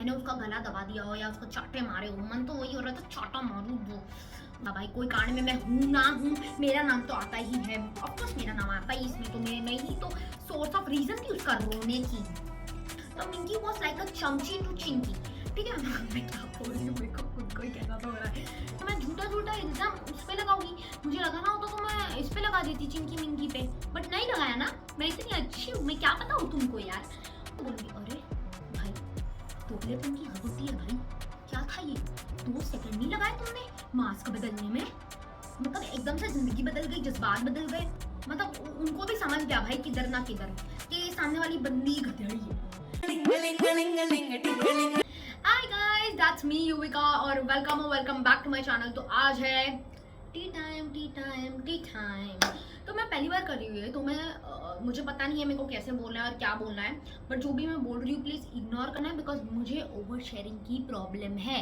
मैंने उसका गला दबा दिया हो या उसको चाटे मारे हो, मन तो वही हो रहा था चाटा मारूं वो ना भाई। कोई कांड में मैं हूं ना हूं, मेरा नाम तो आता ही है, ऑफकोर्स मेरा नाम आता ही इसमें, तो मैं ही तो सोर्स ऑफ रीजन थी उसका रोने की। तो मिंकी वॉज लाइक अ चमची टू चिंकी, ठीक है। मैं क्या बोल रही हूँ, मेरे को खुद को ही कैसा तो हो रहा है। तो मैं झूठा झूठा इल्जाम उस पर लगाऊंगी, मुझे लगाना होता तो मैं इस पे लगा देती, चिंकी मिंकी पे, बट नहीं लगाया ना। मैं इतनी अच्छी हूँ, मैं क्या पता हूँ तुमको यार। तो बोलूंगी अरे भाई दोगलेपन की हद होती है भाई, क्या था ये, 2 सेकंड नहीं लगाए तुमने मास्क बदलने में, मतलब एकदम से जिंदगी बदल गई, जज्बात बदल गए। मतलब उनको भी समझ गया भाई किधर ना किधर कि सामने वाली बंदी गधेड़ी है। Hi guys, that's me Yuvika और welcome back to my channel. तो आज है टी टाइम। तो मैं पहली बार कर रही हूँ ये, तो मुझे पता नहीं है मेरे को कैसे बोलना है और क्या बोलना है, बट जो भी मैं बोल रही हूँ प्लीज इग्नोर करना है, बिकॉज मुझे ओवर शेयरिंग की प्रॉब्लम है।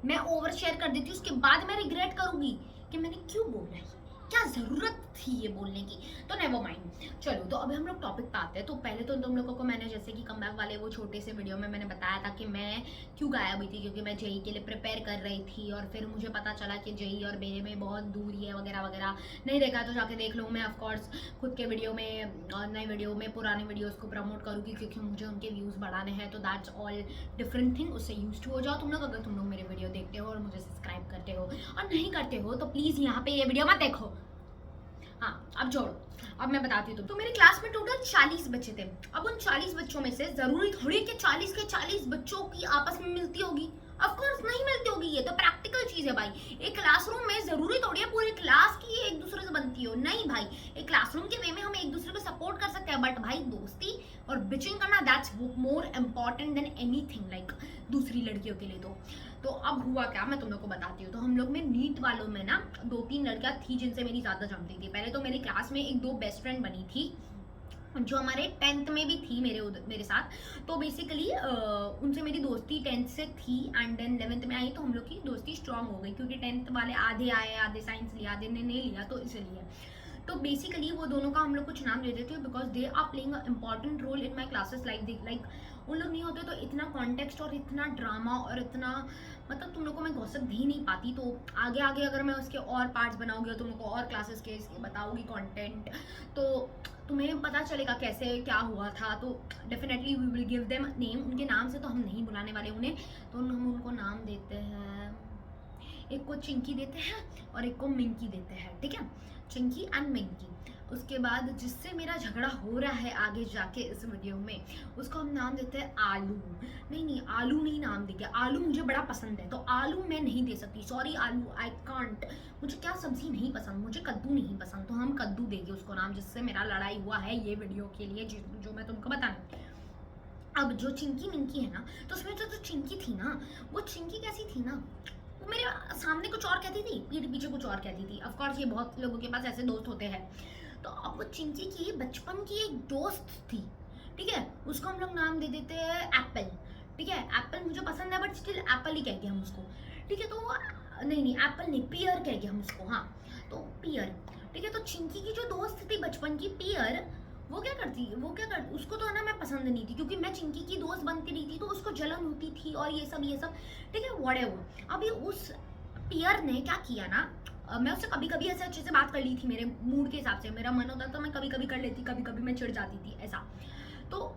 मैं ओवर शेयर कर देती हूँ, उसके बाद मैं रिग्रेट करूंगी कि मैंने क्यों बोला है, क्या जरूरत थी ये बोलने की। तो नेवर माइंड, चलो तो अभी हम लोग टॉपिक पे आते हैं। तो पहले तो तुम लोगों को मैंने जैसे कि कमबैक वाले वो छोटे से वीडियो में मैंने बताया था कि मैं क्यों गायब हुई थी, क्योंकि मैं जेई के लिए प्रिपेयर कर रही थी और फिर मुझे पता चला कि जेई और मेरे में बहुत दूरी है वगैरह वगैरह। नहीं देखा तो जाके देख लो। मैं ऑफकोर्स खुद के वीडियो में, नए वीडियो में पुराने वीडियोस को प्रमोट करूँगी, क्योंकि मुझे उनके व्यूज़ बढ़ाने हैं। तो दैट्स ऑल डिफरेंट थिंग, उससे यूज टू हो जाओ तुम लोग, अगर तुम लोग मेरे वीडियो देखते हो और मुझे सब्सक्राइब करते हो। और नहीं करते हो तो प्लीज़ यहाँ पे ये वीडियो मत देखो। हाँ अब जोड़ो, अब मैं बताती हूँ। तो मेरी क्लास में टोटल 40 बच्चे थे। अब उन 40 बच्चों में से जरूरी थोड़ी कि 40 के 40 बच्चों की आपस में मिलती होगी, ऑफ कोर्स नहीं मिलती होगी। ये तो प्रैक्टिकल चीज है भाई। एक क्लासरूम में जरूरी थोड़ी है पूरी क्लास की एक दूसरे से बनती हो, नहीं भाई। एक क्लासरूम के वे में हम एक दूसरे को सपोर्ट कर सकते हैं, बट भाई दोस्ती और बिचिंग करना that's more important than anything, like दूसरी लड़कियों के लिए। तो अब हुआ क्या, मैं तुम लोग को बताती हूँ। तो हम लोग में नीट वालों में ना 2-3 लड़कियां थी जिनसे मेरी ज्यादा जमती थी। पहले तो मेरी क्लास में 1-2 बेस्ट फ्रेंड बनी थी जो हमारे 10th में भी थी मेरे साथ। तो बेसिकली उनसे मेरी दोस्ती 10th से थी, एंड देन 11th में आई तो हम लोग की दोस्ती स्ट्रांग हो गई, क्योंकि 10th वाले आधे आए, आधे साइंस लिया, आधे ने नहीं लिया, तो इसलिए। तो बेसिकली वो दोनों का हम लोग कुछ नाम देते थे, because they are playing a important role in my classes. Like उन लोग नहीं होते तो इतना कॉन्टेक्स्ट और इतना ड्रामा और इतना, मतलब तुम लोग को मैं गॉसिप दे नहीं पाती। तो आगे आगे अगर मैं उसके और पार्ट्स बनाऊंगी और तुम लोग को और क्लासेस के इसके बताऊंगी कंटेंट, तो तुम्हें पता चलेगा कैसे क्या हुआ था। तो definitely we will give them name. उनके नाम से तो हम नहीं बुलाने वाले उन्हें, तो हम उनको नाम देते हैं, एक को चिंकी देते हैं और एक को मिंकी देते हैं, ठीक है, चिंकी एंड मिंकी। उसके बाद जिससे मेरा झगड़ा हो रहा है आगे जाके इस वीडियो में, उसको हम नाम देते हैं आलू। नहीं आलू नहीं नाम देंगे, आलू मुझे बड़ा पसंद है तो आलू मैं नहीं दे सकती, सॉरी आलू, आई कांट। मुझे क्या सब्जी नहीं पसंद, मुझे कद्दू नहीं पसंद, तो हम कद्दू देंगे उसको नाम, जिससे मेरा लड़ाई हुआ है ये वीडियो के लिए, जो मैं तुमको बताना। अब जो चिंकी मिंकी है ना, तो उसमें जो चिंकी थी ना, वो चिंकी कैसी थी ना, वो मेरे सामने कुछ और कहती थी, पीठ पीछे कुछ और कहती थी। ऑफ कोर्स ये बहुत लोगों के पास ऐसे दोस्त होते हैं। तो अब वो चिंकी की बचपन की एक दोस्त थी, ठीक है, उसको हम लोग नाम दे देते हैं एप्पल, ठीक है। एप्पल मुझे पसंद है बट स्टिल एप्पल ही कहेंगे हम उसको, ठीक है। तो नहीं एप्पल नहीं, पियर कहेंगे हम उसको, हाँ तो पियर, ठीक है। तो चिंकी की जो दोस्त थी बचपन की पियर, वो क्या करती, उसको तो है ना मैं पसंद नहीं थी, क्योंकि मैं चिंकी की दोस्त बनती रही थी तो उसको जलन होती थी और ये सब, ठीक है, व्हाटएवर। अभी उस पियर ने क्या किया ना, मैं उससे कभी कभी ऐसे अच्छे से बात कर ली थी, मेरे मूड के हिसाब से, मेरा मन होता तो मैं कभी कभी कर लेती, कभी कभी मैं चिढ़ जाती थी ऐसा। तो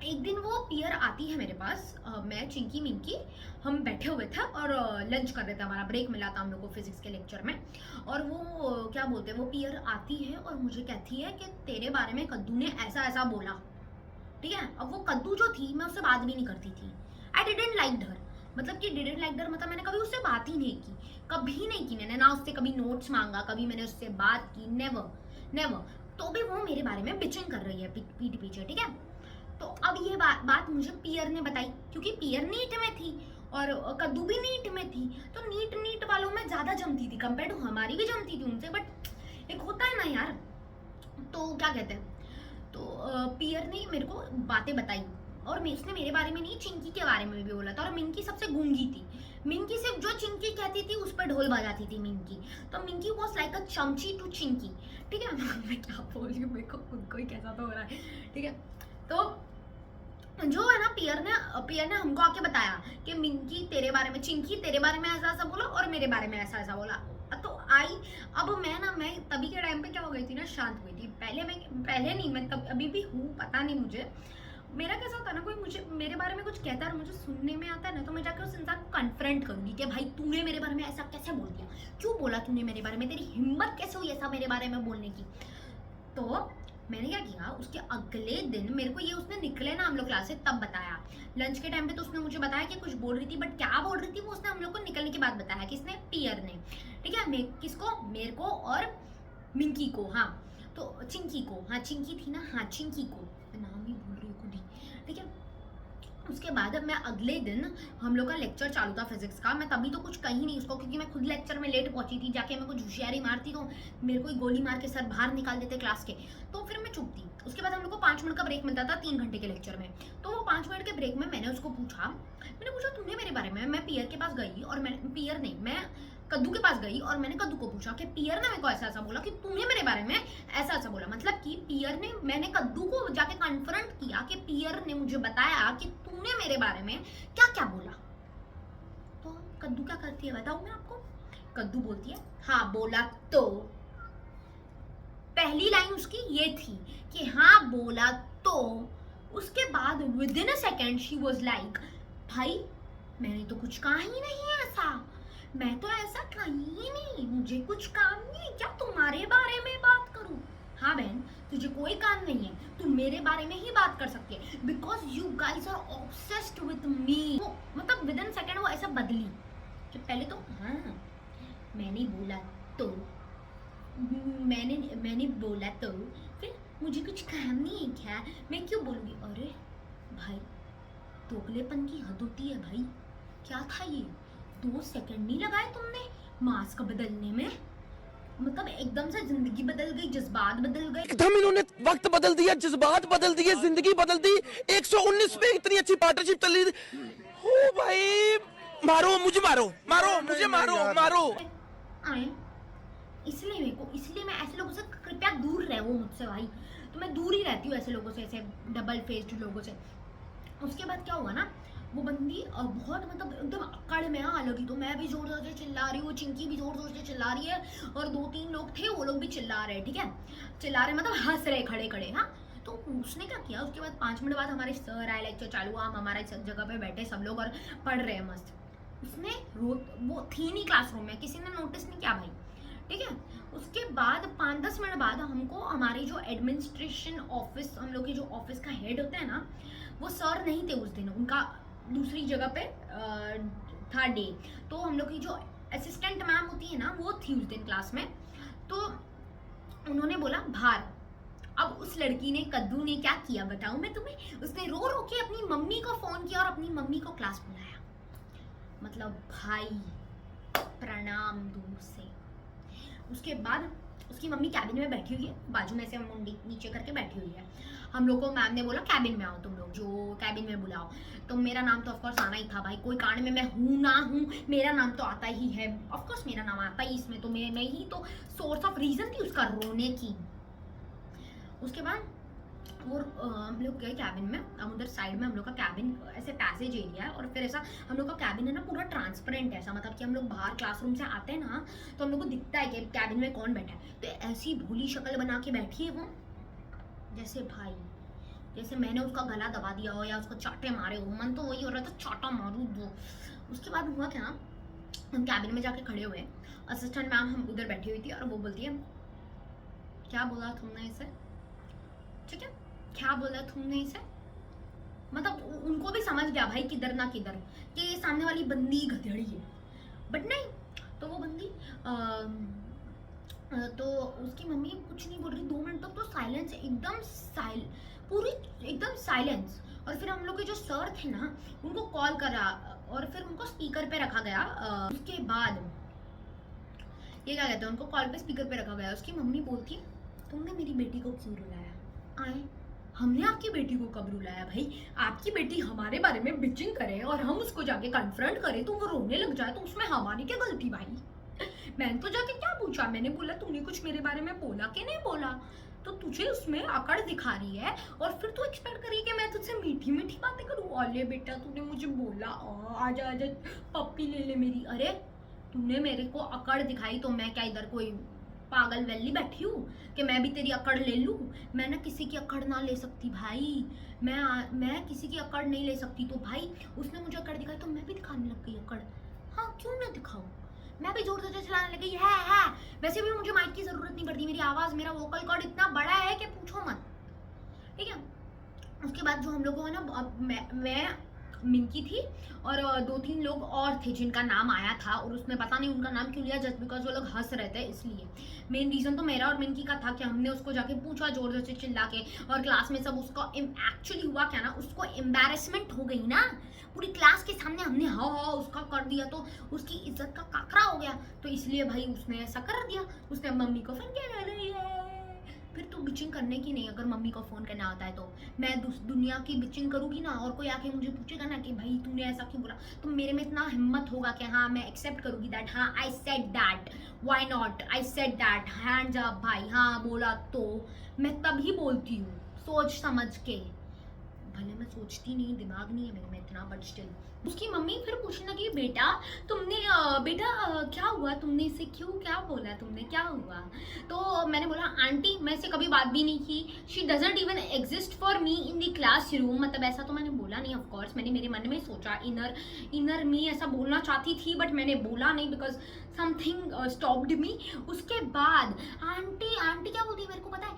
एक दिन वो पियर आती है मेरे पास, मैं चिंकी मिंकी हम बैठे हुए थे और लंच कर रहे थे, हमारा ब्रेक मिला था हम लोग को फिजिक्स के लेक्चर में। और वो क्या बोलते हैं, वो पियर आती है और मुझे कहती है कि तेरे बारे में कद्दू ने ऐसा ऐसा बोला, ठीक है। अब वो कद्दू जो थी मैं उससे बात भी नहीं करती थी, आई डिडेंट लाइक हर, मतलब कि डिडेंट लाइक हर मतलब मैंने कभी उससे बात ही नहीं की, कभी नहीं की मैंने, ना उससे कभी नोट्स मांगा, कभी मैंने उससे बात की, नेवर नेवर। तो भी वो मेरे बारे में बिचिंग कर रही है पीठ पीछे, ठीक है। तो अब ये बात मुझे पियर ने बताई, क्योंकि पियर नीट में थी और कद्दू भी नीट में थी, तो नीट वालों में ज्यादा जमती थी कंपेयर टू हमारी भी जमती थी उनसे, बट एक होता है ना यार, तो क्या कहते हैं। तो पियर ने मेरे को बातें बताई और उसने मेरे बारे में नहीं चिंकी के बारे में भी बोला था। और मिंकी सबसे गूंगी थी, मिंकी सिर्फ जो चिंकी कहती थी उस पर ढोल बजाती थी मिंकी। तो मिंकी वॉज लाइक अ चमची टू चिंकी, ठीक है। मैं क्या बोल रही हूँ, मेरे को खुद को ही कैसा तो हो रहा है, ठीक है। तो जो है ना पियर ने हमको आके बताया कि मिंकी तेरे बारे में, चिंकी तेरे बारे में ऐसा ऐसा बोला और मेरे बारे में ऐसा ऐसा बोला। तो आई, अब मैं तभी के टाइम पे क्या हो गई थी ना, शांत हुई थी। पहले नहीं, मैं तब अभी भी हूँ, पता नहीं मुझे। मेरा कैसा होता है ना, कोई मुझे मेरे बारे में कुछ कहता है और मुझे सुनने में आता है ना, तो मैं जाकर उस इंसान को कन्फ्रंट करूंगी कि भाई तूने मेरे बारे में ऐसा कैसे बोल दिया, क्यों बोला तूने मेरे बारे में, तेरी हिम्मत कैसे हुई ऐसा मेरे बारे में बोलने की। तो मैंने क्या किया, उसके अगले दिन मेरे को ये उसने निकले ना हम लोग क्लास से तब बताया। लंच के टाइम पे तो उसने मुझे बताया कि कुछ बोल रही थी, बट क्या बोल रही थी वो उसने हम लोग को निकलने के बाद बताया। किसने? पियर ने। ठीक है, किसको? मेरे को और मिंकी को। हाँ, तो चिंकी को, हाँ चिंकी थी ना, हाँ चिंकी को, नाम ही भूल रही हूँ खुद ही। ठीक है, उसके बाद मैं अगले दिन हम लोग का लेक्चर चालू था फिजिक्स का। मैं तभी तो कुछ कही नहीं उसको, क्योंकि मैं खुद लेक्चर में लेट पहुंची थी। जाके मैं कुछ होशियारी मारती तो मेरे को ही गोली मार के सर बाहर निकाल देते क्लास के, तो फिर मैं चुप थी। उसके बाद हम लोग को 5 मिनट का ब्रेक मिलता था 3 घंटे के लेक्चर में। तो वो 5 मिनट के ब्रेक में मैंने पूछा तुमने मेरे बारे में। मैं पियर के पास गई और मैं कद्दू के पास गई और मैंने कद्दू को पूछा कि पियर ने मेरे को ऐसा ऐसा बोला कि तूने मेरे बारे में ऐसा ऐसा बोला। मतलब कि मैंने कद्दू को जाके कन्फ्रंट किया कि पियर ने मुझे बताया कि तूने मेरे बारे में क्या क्या बोला। तो कद्दू क्या करती है बताऊं मैं आपको? कद्दू बोलती है हाँ बोला तो। पहली लाइन उसकी ये थी कि हाँ बोला तो। उसके बाद with in a second she was like, भाई मैंने तो कुछ कहा ही नहीं है ऐसा, मैं तो ऐसा कहीं ही नहीं, मुझे कुछ काम नहीं है क्या तुम्हारे बारे में बात करूं। हाँ बहन, तुझे कोई काम नहीं है, तू मेरे बारे में ही बात कर सकती है, because you guys are obsessed with me. मतलब विद इन सेकेंड वो ऐसा बदली कि पहले तो हाँ मैंने बोला तो, मैंने बोला तो, फिर मुझे कुछ काम नहीं है क्या, मैं क्यों बोलूंगी। अरे भाई दोगलेपन की हद होती है भाई। क्या था ये, 2 सेकंड नहीं लगाए तुमने मास्क बदलने में। मतलब एकदम से जिंदगी बदल गई, जज्बात बदल गए, एकदम इन्होंने वक्त बदल दिया, जज्बात बदल दिए, जिंदगी बदल दी। 119 पे इतनी अच्छी पार्टनरशिप चल रही थी। ओ भाई मारो मुझे, मारो मारो मुझे, मारो आए। इसलिए मैं ऐसे लोगों से कृपया दूर रहो मुझसे भाई। तो मैं दूर ही रहती हूँ ऐसे लोगों से, ऐसे डबल फेस्ड लोगों से। उसके बाद क्या हुआ ना, वो बंदी बहुत मतलब एकदम अकड़ में आ लगी। तो मैं भी जोर जोर से चिल्ला रही हूँ, चिंकी भी जोर जोर से चिल्ला रही है, और 2-3 लोग थे वो लोग भी चिल्ला रहे। ठीक है, चिल्ला रहे मतलब हंस रहे खड़े खड़े। हाँ, तो उसने क्या किया, उसके बाद 5 मिनट बाद हमारे सर आए, लेक्चर चालू हुआ, हम हमारे जगह पे बैठे सब लोग और पढ़ रहे हैं मस्त। उसने वो थी नहीं क्लासरूम में, किसी ने नोटिस नहीं किया भाई। ठीक है, उसके बाद 5-10 मिनट बाद हमको हमारी जो एडमिनिस्ट्रेशन ऑफिस, हम लोग के जो ऑफिस का हेड होता है ना, वो सर नहीं थे उस दिन, उनका दूसरी जगह पे था डे। तो हम लोग की जो असिस्टेंट मैम होती है ना, वो थी उस दिन क्लास में। तो उन्होंने बोला बाहर। अब उस लड़की ने, कद्दू ने क्या किया बताऊं मैं तुम्हें, उसने रो रो के अपनी मम्मी को फोन किया और अपनी मम्मी को क्लास बुलाया। मतलब भाई प्रणाम दूर से। उसके बाद उसकी मम्मी कैबिन में बैठी हुई है, बाजू में से मुंडी नीचे करके बैठी हुई है। हम लोग को मैम ने बोला कैबिन में आओ, तुम लोग जो कैबिन में बुलाओ। तो मेरा नाम तो ऑफकोर्स आना ही था भाई, कोई कांड में मैं हूँ ना हूँ, मेरा नाम तो आता ही है। ऑफकोर्स मेरा नाम आता ही, इसमें तो मैं ही तो सोर्स ऑफ रीजन थी उसका रोने की। उसके बाद वो हम लोग गए कैबिन में। हम उधर साइड में हम लोग का कैबिन ऐसे पैसेज एरिया है, और फिर ऐसा हम लोग का कैबिन है ना पूरा ट्रांसपेरेंट है, ऐसा मतलब कि हम लोग बाहर क्लासरूम से आते हैं ना, तो हम लोग को दिखता है कि कैबिन में कौन बैठा है। तो ऐसी भोली शक्ल बना के बैठी है वो, जैसे भाई जैसे मैंने उसका गला दबा दिया हो या उसको चाटे मारे हो। मन तो वही हो रहा था, चाटा मारूं वो। उसके बाद हुआ क्या, हम कैबिन में जाके खड़े हुए, असिस्टेंट मैम हम उधर बैठी हुई थी, और वो बोलती है क्या बोला तुमने इसे। ठीक है, क्या बोला तुमने इसे। मतलब उनको भी समझ गया भाई किधर ना किधर कि ये सामने वाली बंदी गधेड़ी है, बट नहीं। तो वो बंदी तो उसकी मम्मी कुछ नहीं बोल रही। 2 मिनट तक तो साइलेंस, पूरी एकदम साइलेंस। और फिर हम लोग के जो सर थे ना, उनको कॉल करा और फिर उनको स्पीकर पे रखा गया। उसके बाद ये क्या कहते हैं, उनको कॉल पे स्पीकर पे रखा गया। उसकी मम्मी बोलती है तुमने मेरी बेटी को क्यों रुलाया। आए, हमने आपकी बेटी को कब रुलाया भाई। आपकी बेटी हमारे बारे में बिचिंग करे और हम उसको जाके कन्फ्रंट करें तो वो रोने लग जाए, तो उसमें हमारी क्या गलती भाई। मैंने तो जाके क्या पूछा, मैंने बोला तूने कुछ मेरे बारे में बोला कि नहीं बोला। तो तुझे उसमें अकड़ दिखा रही है और फिर तू एक्सपेक्ट करी कि मैं तुझसे मीठी मीठी बातें करूँ। अरे बेटा तूने मुझे बोला आजा आजा पप्पी ले ले मेरी। अरे तूने मेरे को अकड़ दिखाई तो मैं क्या इधर कोई पागल वैली बैठी हूँ कि मैं भी तेरी अकड़ ले लूँ? मैं ना किसी की अकड़ ना ले सकती भाई, मैं किसी की अकड़ नहीं ले सकती। तो भाई उसने मुझे अकड़ दिखाई तो मैं भी दिखाने लग गई अकड़। हाँ क्यों ना दिखाऊं, मैं भी जोर से चलाने लग गई है। वैसे भी मुझे माइक की जरूरत नहीं पड़ती, मेरी आवाज मेरा वोकल कॉर्ड इतना बड़ा है कि पूछो मत, ठीक है। उसके बाद जो हम लोगों को ना, अब मैं मिंकी थी और 2-3 लोग और थे जिनका नाम आया था, और उसने पता नहीं उनका नाम क्यों लिया, जस्ट बिकॉज वो लोग हंस रहे थे इसलिए। मेन रीजन तो मेरा और मिंकी का था कि हमने उसको जाके पूछा जोर जोर से चिल्ला के, और क्लास में सब उसको एक्चुअली हुआ क्या ना, उसको एम्बैरेसमेंट हो गई ना पूरी क्लास के सामने। हमने हाँ उसका कर दिया तो उसकी इज्जत का काकरा हो गया, तो इसलिए भाई उसने ऐसा कर दिया। उसने मम्मी को फोन किया, रही है फिर तो बिचिंग करने की नहीं, अगर मम्मी को फोन करना आता है तो मैं दुनिया की बिचिंग करूंगी ना, और कोई आके मुझे पूछेगा ना कि भाई तूने ऐसा क्यों बोला, तो मेरे में इतना हिम्मत होगा कि हाँ मैं एक्सेप्ट करूंगी दैट, हाँ I said that, why not, I said that, hands up भाई, हाँ बोला तो मैं तभी बोलती हूँ सोच समझ के। भले मैं सोचती नहीं, दिमाग नहीं है मेरे में इतना, बट स्टिल। उसकी मम्मी फिर पूछने लगी बेटा तुमने क्या हुआ, तुमने इसे क्यों क्या बोला, तुमने क्या हुआ? तो मैंने बोला आंटी मैं इसे कभी बात भी नहीं की, she doesn't even exist for me in the classroom. मतलब ऐसा तो मैंने बोला नहीं, ऑफ कोर्स मैंने मेरे मन में सोचा, इनर मी ऐसा बोलना चाहती थी बट मैंने बोला नहीं बिकॉज समथिंग स्टॉप्ड मी। उसके बाद आंटी क्या बोलती है मेरे को पता है?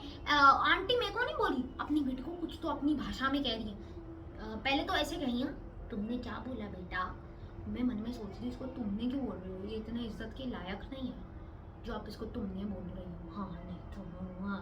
आंटी मेरे को नहीं बोली, अपनी बेटी को कुछ तो अपनी भाषा में कह रही है। पहले तो ऐसे कही है, तुमने क्या बोला बेटा? मैं मन में सोच रही इसको तुमने क्यों बोल रही हो, ये इतना इज्जत के लायक नहीं है जो आप इसको तुमने बोल रही हो। हाँ नहीं तो हाँ,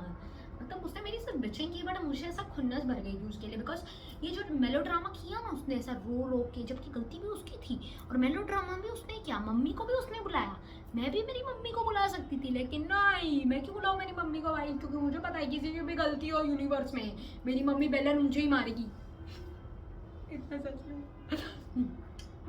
मतलब उसने मेरी सिर्फ बिचिंग की, बट मुझे ऐसा खुन्नस भर गई थी उसके लिए, बिकॉज ये जो मेलोड्रामा किया ना उसने ऐसा रो के, जबकि गलती भी उसकी थी और मेलोड्रामा भी उसने किया। मम्मी को भी उसने बुलाया, मैं भी मेरी मम्मी को बुला सकती थी लेकिन नहीं, मैं क्यों बुलाऊं मेरी मम्मी को भाई, क्योंकि मुझे पता है किसी की भी गलती हो यूनिवर्स में मेरी मम्मी बेलन मुझे ही मारेगी, इतना सच में।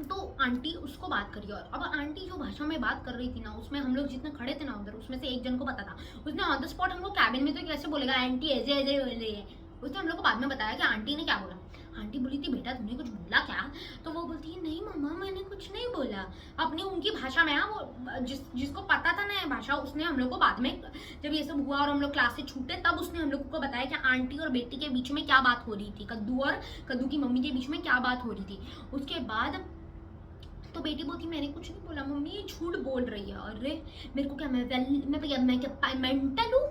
तो आंटी उसको बात करी, और अब आंटी जो भाषा में बात कर रही थी ना, उसमें हम लोग जितने खड़े थे ना उधर, उसमें से एक जन को पता था। उसने ऑन द स्पॉट हमको कैबिन में तो कैसे बोलेगा आंटी ऐसे ऐसे बोल रही है, उसने हम लोग को बाद में बताया कि आंटी ने क्या बोला। आंटी बोली थी बेटा तुमने कुछ बोला क्या? तो वो बोलती है नहीं मम्मा मैंने कुछ नहीं बोला, अपनी उनकी भाषा में। हाँ वो जिसको पता था ना भाषा, उसने हम लोग को बाद में जब ये सब हुआ और हम लोग क्लास से छूटे तब उसने हम लोग को बताया कि आंटी और बेटी के बीच में क्या बात हो रही थी, कद्दू और कद्दू की मम्मी के बीच में क्या बात हो रही थी। उसके बाद तो बेटी बोलती मैंने कुछ नहीं बोला मम्मी, ये झूठ बोल रही है। अरे मेरे को क्या, मैं क्या मेंटल हूँ?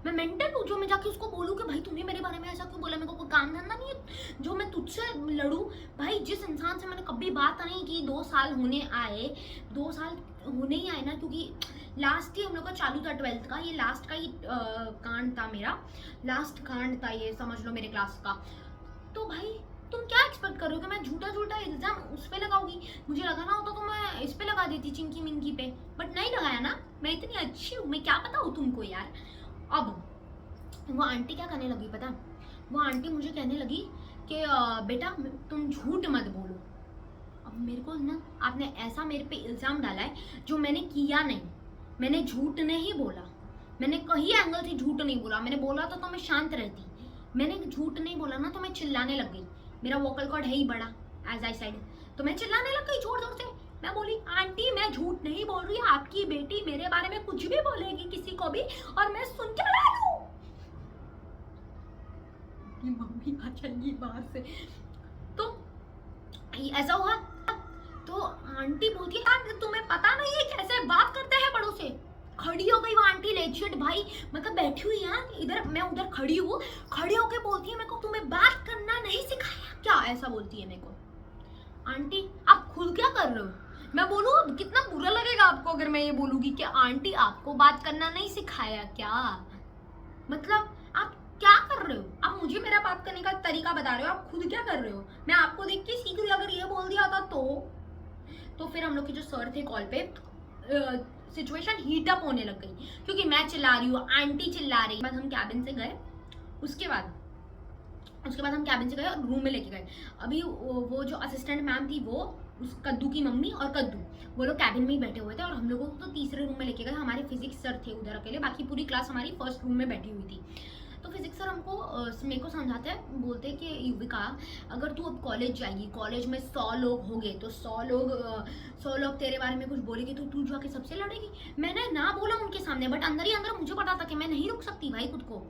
मैं मेंटल हूँ जो मैं जाके उसको बोलूँ कि भाई तूने मेरे बारे में ऐसा क्यों बोला? मेरे को कोई काम धंधा नहीं है जो मैं तुझसे लड़ूँ? भाई जिस इंसान से मैंने कभी बात नहीं की, 2 साल होने आए, 2 साल होने ही आए ना, क्योंकि लास्ट ही हम लोग का चालू था 12th का, ये लास्ट का ही कांड था मेरा, लास्ट कांड था ये, समझ लो मेरे क्लास का। तो भाई तुम क्या एक्सपेक्ट कर रहे हो कि मैं झूठा इल्जाम उस पर लगाऊंगी? मुझे लगाना होता तो मैं इस पे लगा देती, चिंकी मिंकी पे, बट नहीं लगाया ना। मैं इतनी अच्छी हूँ, मैं क्या पता हूँ तुमको यार। अब वो आंटी क्या करने लगी पता? वो आंटी मुझे कहने लगी कि बेटा तुम झूठ मत बोलो। अब मेरे को ना आपने ऐसा मेरे पे इल्जाम डाला है जो मैंने किया नहीं, मैंने झूठ नहीं बोला, मैंने कहीं एंगल से झूठ नहीं बोला। मैंने बोला तो मैं शांत रहती, मैंने झूठ नहीं बोला ना तो मैं चिल्लाने लग गई। मेरा वोकल कॉर्ड है ही बड़ा एज आई सेड, तो मैं चिल्लाने लग गई जोर जोर से। मैं बोली आंटी मैं झूठ नहीं बोल रही, आपकी बेटी मेरे बारे में कुछ भी बोलेगी किसी को भी और मैं सुन के रह लूं। मम्मी आ जाएगी बाहर से। तो ऐसा हुआ तो आंटी बोलती है तुम्हें पता नहीं है कैसे बात करते हैं बड़ों से। खड़ी हो गई वो आंटी लेजिट भाई, मतलब बैठी हुई है इधर, मैं उधर खड़ी हूँ, खड़ी होके बोलती है मेरे को तुम्हें बात करना नहीं सिखाया क्या? ऐसा बोलती है मेरे को। आंटी आप खुद क्या कर रहे हो? मैं बोलूँ कितना बुरा लगेगा आपको अगर मैं ये बोलूंगी कि आंटी आपको बात करना नहीं सिखाया क्या? मतलब आप क्या कर रहे हो? आप मुझे मेरा बात करने का तरीका बता रहे हो, आप खुद क्या कर रहे हो? मैं आपको देख के सीख रही, अगर ये बोल दिया था तो फिर हम लोग के जो सर थे कॉल पे, सिचुएशन हीट अप होने लग गई क्योंकि मैं चिल्ला रही हूँ, आंटी चिल्ला रही। बाद हम कैबिन से गए, उसके बाद हम कैबिन से गए और रूम में लेके गए। अभी वो जो असिस्टेंट मैम थी वो, उस कद्दू की मम्मी और कद्दू, वो लोग कैबिन में ही बैठे हुए थे और हम लोगों को तो तीसरे रूम में लेके गए। हमारे फिजिक्स सर थे उधर अकेले, बाकी पूरी क्लास हमारी फर्स्ट रूम में बैठी हुई थी। तो फिजिक्स सर हमको मेरे को समझाते हैं, बोलते हैं कि युविका अगर तू अब कॉलेज जाएगी, कॉलेज में 100 लोग होंगे तो 100 लोग तेरे बारे में कुछ बोलेंगे तो तू जाके सबसे लड़ेगी। मैंने ना बोला उनके सामने, बट अंदर ही अंदर मुझे पता था कि मैं नहीं रुक सकती भाई खुद को,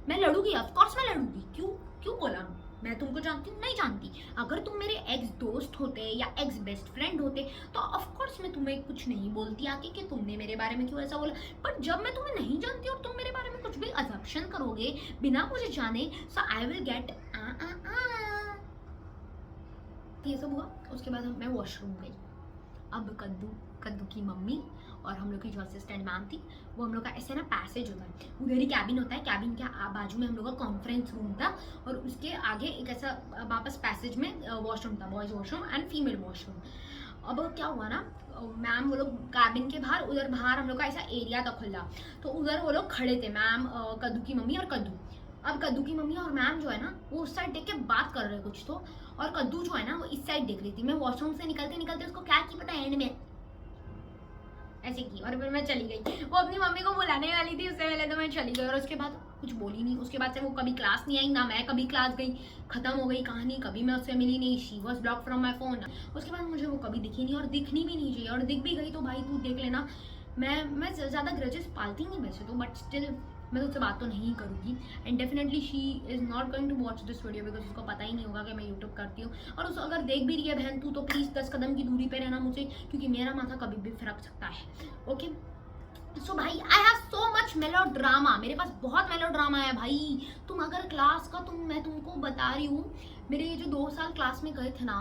मैं लड़ूंगी, ऑफकोर्स मैं लड़ूंगी। क्यों क्यों बोला, मैं तुमको जानती हूँ? नहीं जानती। अगर तुम मेरे एक्स दोस्त होते या एक्स बेस्ट फ्रेंड होते तो ऑफकोर्स मैं तुम्हें कुछ नहीं बोलती आके कि तुमने मेरे बारे में क्यों ऐसा बोला। बट जब मैं तुम्हें नहीं जानती और तुम मेरे बारे में कुछ भी अजम्पशन करोगे बिना मुझे जाने, सो आई विल गेट ये सब हुआ। उसके बाद मैं वॉशरूम गई। अब कद्दू की मम्मी और हम लोग की जो असिस्टेंट मैम थी, वो हम लोग का ऐसे ना पैसेज होता है, उधर ही कैबिन होता है, कैबिन के बाजू में हम लोग का कॉन्फ्रेंस रूम था और उसके आगे एक ऐसा वापस पैसेज में वॉशरूम था, boys washroom and female washroom. अब क्या हुआ ना, मैम वो लोग कैबिन के बाहर, उधर बाहर हम लोग का ऐसा एरिया था खुला, तो उधर वो लोग खड़े थे, मैम, कद्दू की मम्मी और कद्दू। अब कद्दू की मम्मी और मैम जो है ना वो उस साइड देख के बात कर रहे कुछ तो, और कद्दू जो है ना वो इस साइड देख रही थी। मैं वॉशरूम से निकलते निकलते उसको क्या की पता एंड में ऐसे की और फिर मैं चली गई। वो अपनी मम्मी को बुलाने वाली थी, उससे पहले तो मैं चली गई और उसके बाद कुछ बोली नहीं। उसके बाद से वो कभी क्लास नहीं आई, ना मैं कभी क्लास गई, खत्म हो गई कहानी। कभी मैं उससे मिली नहीं, she was block from my phone. उसके बाद मुझे वो कभी दिखी नहीं और दिखनी भी नहीं चाहिए, और दिख भी गई तो भाई तू देख लेना। मैं ज़्यादा ग्रजेस पालती नहीं वैसे तो, बट स्टिल मैं तो उससे बात तो नहीं करूँगी। And definitely she is not going to watch this video because उसको पता ही नहीं होगा कि मैं यूट्यूब करती हूँ। और उस अगर देख भी रही है बहन तू, तो प्लीज़ 10 कदम की दूरी पे रहना मुझसे, क्योंकि मेरा माथा कभी भी फिरक सकता है। ओके सो भाई I have so much melodrama, मेरे पास बहुत मेलोड्रामा है भाई। तुम अगर क्लास का मैं तुमको बता रही हूँ, मेरे ये जो 2 साल क्लास में गए थे ना,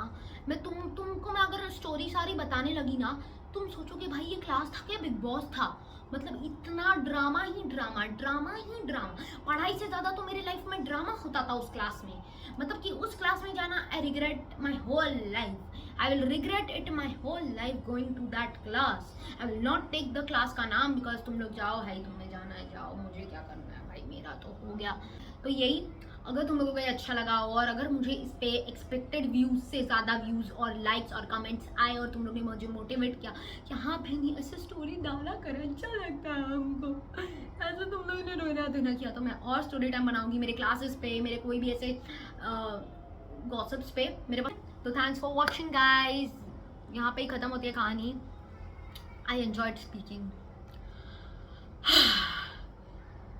मैं तुमको मैं अगर स्टोरी सारी बताने लगी ना, तुम सोचोगे भाई ये क्लास था क्या बिग बॉस था। मतलब इतना ड्रामा ही ड्रामा, ड्रामा ही ड्रामा। पढ़ाई से ज़्यादा तो मेरे लाइफ में ड्रामा होता था उस क्लास में। मतलब कि उस क्लास में जाना, I regret my whole life, I will regret it my whole life going to that class. I will not take the class का नाम बिकॉज तुम लोग जाओ भाई, तुम्हें जाना है जाओ, मुझे क्या करना है भाई, मेरा तो हो गया। तो यही, अगर तुम लोगों को ये अच्छा लगा और अगर मुझे इस पे एक्सपेक्टेड व्यूज़ से ज़्यादा व्यूज़ और लाइक्स और कमेंट्स आए और तुम लोग ने मुझे मोटिवेट किया कि हाँ बहनी ऐसे स्टोरी डाला कर, अच्छा लगता है हमको, ऐसा तुम लोगों ने रोना धोना किया, तो मैं और स्टोरी टाइम बनाऊंगी मेरे क्लासेस पे, मेरे कोई भी ऐसे गॉसिप्स पे मेरे पास। तो थैंक्स फॉर वॉचिंग गाइज, यहाँ पे ही ख़त्म होती है कहानी। आई एन्जॉयड स्पीकिंग,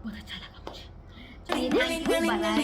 बहुत अच्छा लगा मुझे। चलिए थैंक यू, बाय।